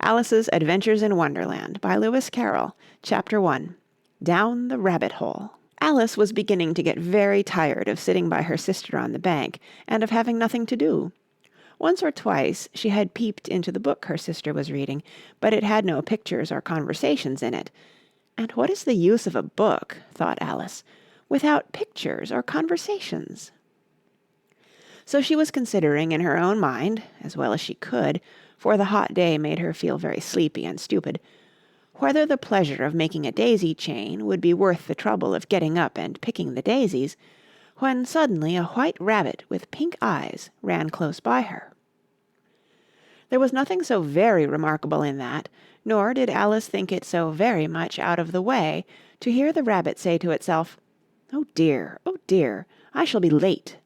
Alice's Adventures in Wonderland by Lewis Carroll, Chapter 1, Down the Rabbit Hole. Alice was beginning to get very tired of sitting by her sister on the bank and of having nothing to do. Once or twice she had peeped into the book her sister was reading, but it had no pictures or conversations in it. And what is the use of a book, thought Alice, without pictures or conversations? So she was considering in her own mind, as well as she could, for the hot day made her feel very sleepy and stupid, whether the pleasure of making a daisy chain would be worth the trouble of getting up and picking the daisies, when suddenly a white rabbit with pink eyes ran close by her. There was nothing so very remarkable in that, nor did Alice think it so very much out of the way to hear the rabbit say to itself, oh dear, I shall be late."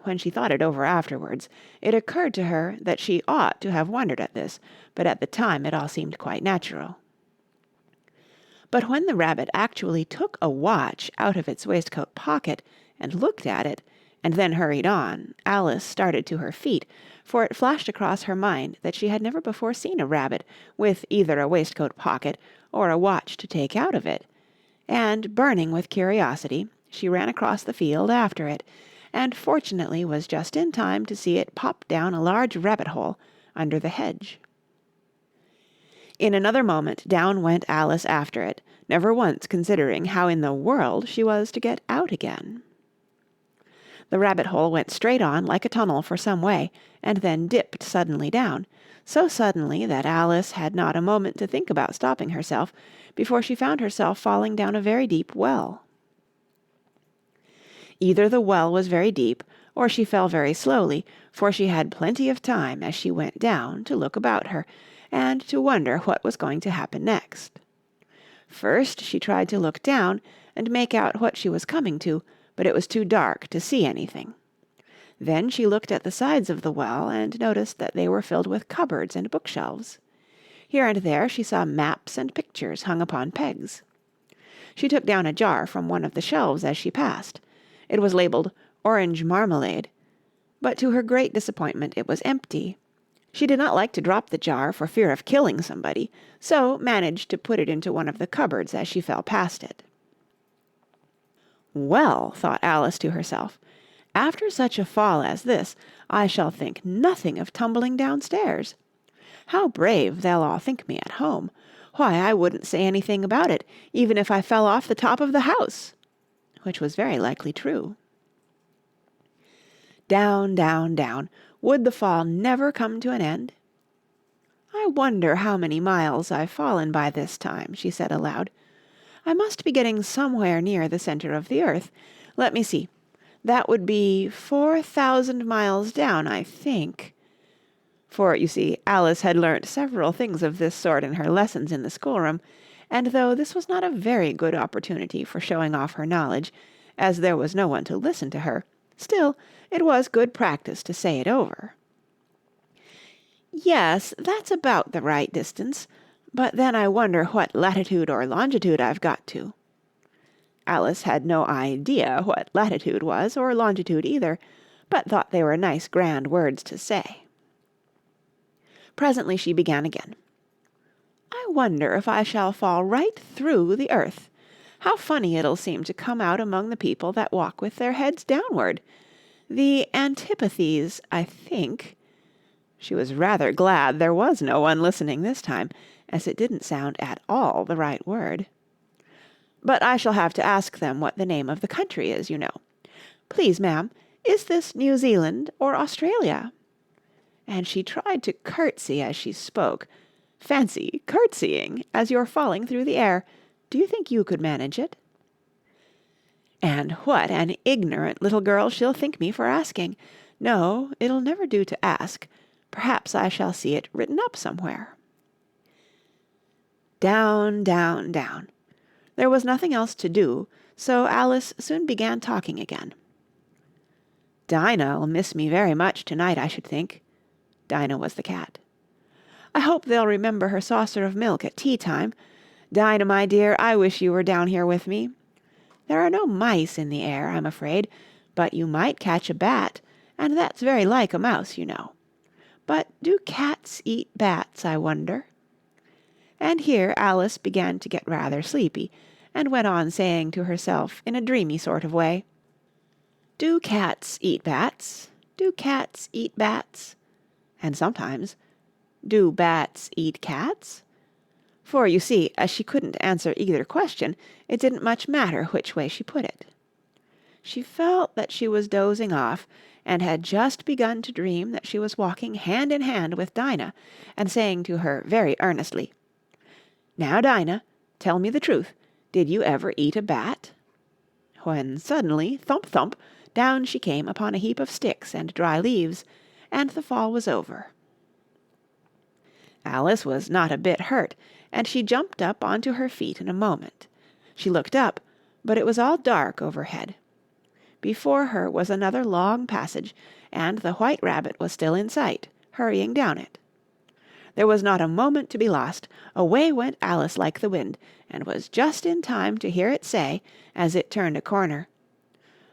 When she thought it over afterwards, it occurred to her that she ought to have wondered at this, but at the time it all seemed quite natural. But when the rabbit actually took a watch out of its waistcoat pocket and looked at it, and then hurried on, Alice started to her feet, for it flashed across her mind that she had never before seen a rabbit with either a waistcoat pocket or a watch to take out of it, and, burning with curiosity, she ran across the field after it, and fortunately was just in time to see it pop down a large rabbit-hole under the hedge. In another moment down went Alice after it, never once considering how in the world she was to get out again. The rabbit-hole went straight on like a tunnel for some way, and then dipped suddenly down, so suddenly that Alice had not a moment to think about stopping herself before she found herself falling down a very deep well. Either the well was very deep, or she fell very slowly, for she had plenty of time as she went down to look about her, and to wonder what was going to happen next. First she tried to look down and make out what she was coming to, but it was too dark to see anything. Then she looked at the sides of the well and noticed that they were filled with cupboards and bookshelves. Here and there she saw maps and pictures hung upon pegs. She took down a jar from one of the shelves as she passed. It was labelled Orange Marmalade, but to her great disappointment it was empty. She did not like to drop the jar for fear of killing somebody, so managed to put it into one of the cupboards as she fell past it. Well, thought Alice to herself, after such a fall as this, I shall think nothing of tumbling downstairs. How brave they'll all think me at home. Why, I wouldn't say anything about it, even if I fell off the top of the house. Which was very likely true. Down, down, down. Would the fall never come to an end? I wonder how many miles I've fallen by this time, she said aloud. I must be getting somewhere near the center of the earth. Let me see. That would be 4,000 miles down, I think. For, you see, Alice had learnt several things of this sort in her lessons in the schoolroom, and though this was not a very good opportunity for showing off her knowledge, as there was no one to listen to her, still it was good practice to say it over. Yes, that's about the right distance, but then I wonder what latitude or longitude I've got to. Alice had no idea what latitude was, or longitude either, but thought they were nice grand words to say. Presently she began again. I wonder if I shall fall right through the earth. How funny it'll seem to come out among the people that walk with their heads downward. The antipathies, I think. She was rather glad there was no one listening this time, as it didn't sound at all the right word. But I shall have to ask them what the name of the country is, you know. Please, ma'am, is this New Zealand or Australia? And she tried to curtsy as she spoke. Fancy curtsying as you're falling through the air. Do you think you could manage it? And what an ignorant little girl she'll think me for asking. No, it'll never do to ask. Perhaps I shall see it written up somewhere. Down, down, down. There was nothing else to do, so Alice soon began talking again. Dinah'll miss me very much tonight, I should think. Dinah was the cat. I hope they'll remember her saucer of milk at tea time. Dinah, my dear, I wish you were down here with me. There are no mice in the air, I'm afraid, but you might catch a bat, and that's very like a mouse, you know. But do cats eat bats, I wonder?" And here Alice began to get rather sleepy, and went on saying to herself in a dreamy sort of way, "Do cats eat bats? Do cats eat bats?" And sometimes, "Do bats eat cats?" For, you see, as she couldn't answer either question, it didn't much matter which way she put it. She felt that she was dozing off, and had just begun to dream that she was walking hand in hand with Dinah, and saying to her very earnestly, "Now, Dinah, tell me the truth, did you ever eat a bat?" When suddenly, thump, thump, down she came upon a heap of sticks and dry leaves, and the fall was over. Alice was not a bit hurt, and she jumped up onto her feet in a moment. She looked up, but it was all dark overhead. Before her was another long passage, and the White Rabbit was still in sight, hurrying down it. There was not a moment to be lost. Away went Alice like the wind, and was just in time to hear it say, as it turned a corner,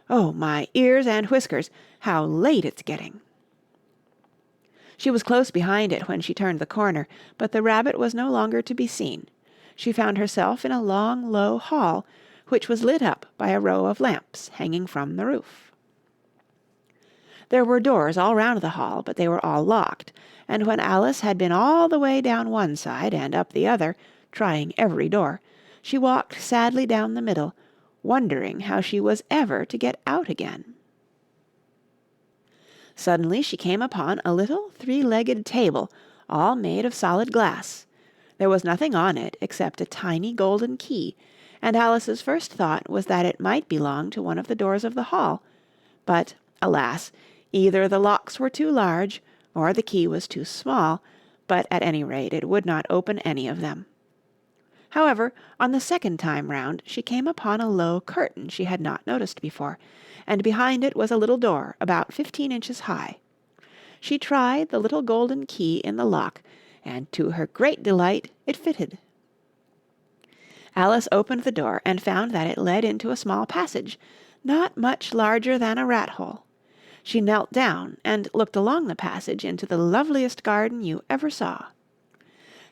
"Oh, my ears and whiskers, how late it's getting!" She was close behind it when she turned the corner, but the rabbit was no longer to be seen. She found herself in a long, low hall, which was lit up by a row of lamps hanging from the roof. There were doors all round the hall, but they were all locked, and when Alice had been all the way down one side and up the other, trying every door, she walked sadly down the middle, wondering how she was ever to get out again. Suddenly she came upon a little three-legged table, all made of solid glass. There was nothing on it except a tiny golden key, and Alice's first thought was that it might belong to one of the doors of the hall. But, alas, either the locks were too large, or the key was too small, but at any rate it would not open any of them. However, on the second time round she came upon a low curtain she had not noticed before, and behind it was a little door about 15 inches high. She tried the little golden key in the lock, and to her great delight it fitted. Alice opened the door and found that it led into a small passage, not much larger than a rat-hole. She knelt down and looked along the passage into the loveliest garden you ever saw.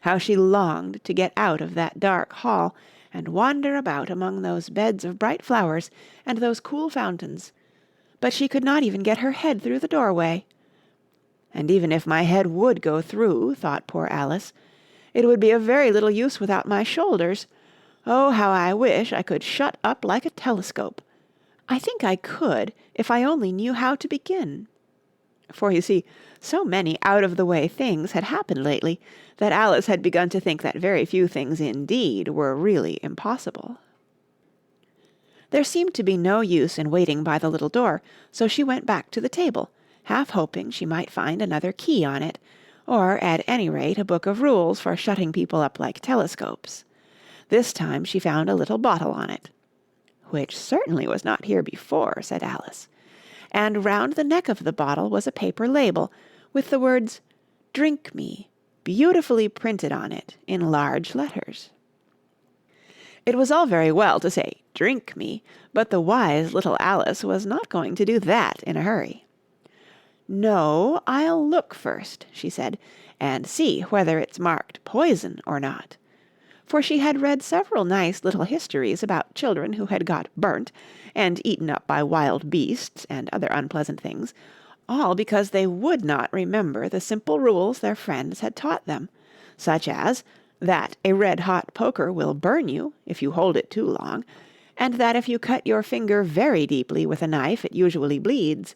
How she longed to get out of that dark hall and wander about among those beds of bright flowers and those cool fountains, but she could not even get her head through the doorway. "And even if my head would go through," thought poor Alice, "it would be of very little use without my shoulders. Oh, how I wish I could shut up like a telescope. I think I could, if I only knew how to begin." For, you see, so many out-of-the-way things had happened lately that Alice had begun to think that very few things indeed were really impossible. There seemed to be no use in waiting by the little door, so she went back to the table, half hoping she might find another key on it, or at any rate a book of rules for shutting people up like telescopes. This time she found a little bottle on it. "Which certainly was not here before," said Alice. And round the neck of the bottle was a paper label, with the words, "Drink me," beautifully printed on it in large letters. It was all very well to say, "Drink me," but the wise little Alice was not going to do that in a hurry. "No, I'll look first," she said, "and see whether it's marked poison or not." For she had read several nice little histories about children who had got burnt and eaten up by wild beasts and other unpleasant things, all because they would not remember the simple rules their friends had taught them, such as that a red-hot poker will burn you if you hold it too long, and that if you cut your finger very deeply with a knife it usually bleeds,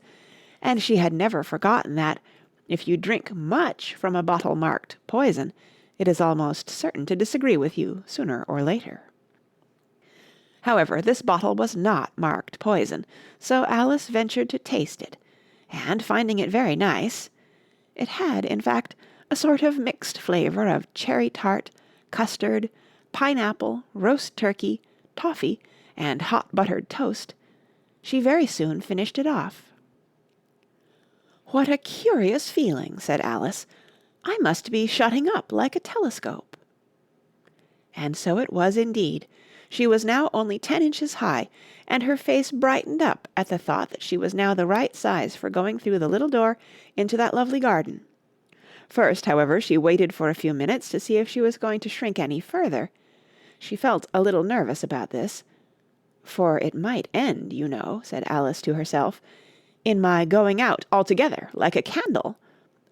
and she had never forgotten that, if you drink much from a bottle marked poison, it is almost certain to disagree with you sooner or later. However, this bottle was not marked poison, so Alice ventured to taste it, and finding it very nice, it had, in fact, a sort of mixed flavour of cherry tart, custard, pineapple, roast turkey, toffee, and hot buttered toast, she very soon finished it off. "What a curious feeling," said Alice. "I must be shutting up like a telescope." And so it was indeed. She was now only 10 inches high, and her face brightened up at the thought that she was now the right size for going through the little door into that lovely garden. First, however, she waited for a few minutes to see if she was going to shrink any further. She felt a little nervous about this. "For it might end, you know," said Alice to herself, "in my going out altogether, like a candle.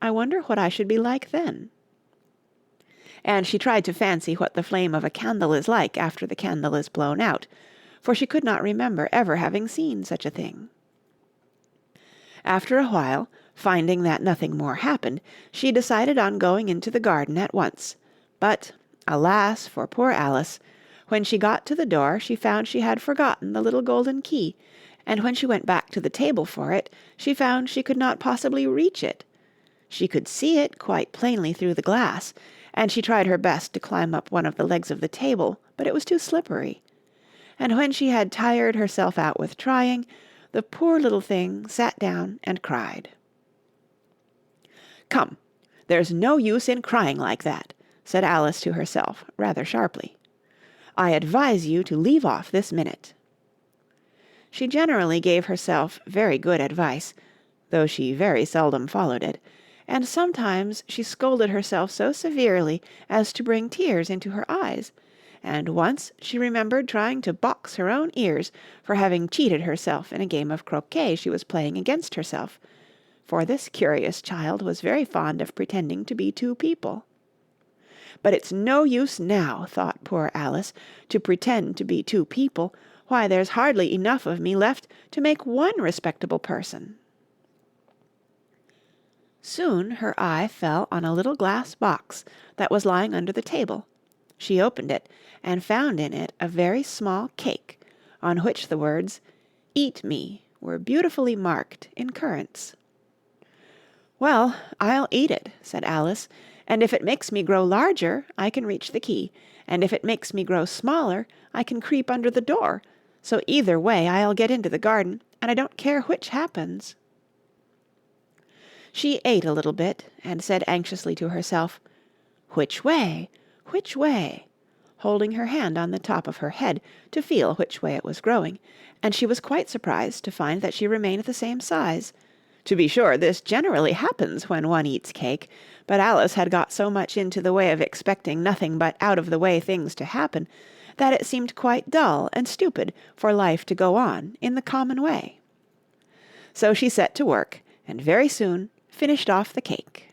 I wonder what I should be like then." And she tried to fancy what the flame of a candle is like after the candle is blown out, for she could not remember ever having seen such a thing. After a while, finding that nothing more happened, she decided on going into the garden at once. But, alas for poor Alice! When she got to the door, she found she had forgotten the little golden key, and when she went back to the table for it, she found she could not possibly reach it. She could see it quite plainly through the glass, and she tried her best to climb up one of the legs of the table, but it was too slippery. And when she had tired herself out with trying, the poor little thing sat down and cried. "Come, there's no use in crying like that," said Alice to herself, rather sharply. "I advise you to leave off this minute." She generally gave herself very good advice, though she very seldom followed it, and sometimes she scolded herself so severely as to bring tears into her eyes, and once she remembered trying to box her own ears for having cheated herself in a game of croquet she was playing against herself, for this curious child was very fond of pretending to be two people. "But it's no use now," thought poor Alice, "to pretend to be two people. Why, there's hardly enough of me left to make one respectable person." Soon her eye fell on a little glass box that was lying under the table. She opened it, and found in it a very small cake, on which the words, "Eat me," were beautifully marked in currants. "Well, I'll eat it," said Alice, "and if it makes me grow larger, I can reach the key, and if it makes me grow smaller, I can creep under the door, so either way I'll get into the garden, and I don't care which happens." She ate a little bit, and said anxiously to herself, "Which way? Which way?" holding her hand on the top of her head to feel which way it was growing, and she was quite surprised to find that she remained the same size. To be sure, this generally happens when one eats cake, but Alice had got so much into the way of expecting nothing but out-of-the-way things to happen, that it seemed quite dull and stupid for life to go on in the common way. So she set to work, and very soon finished off the cake.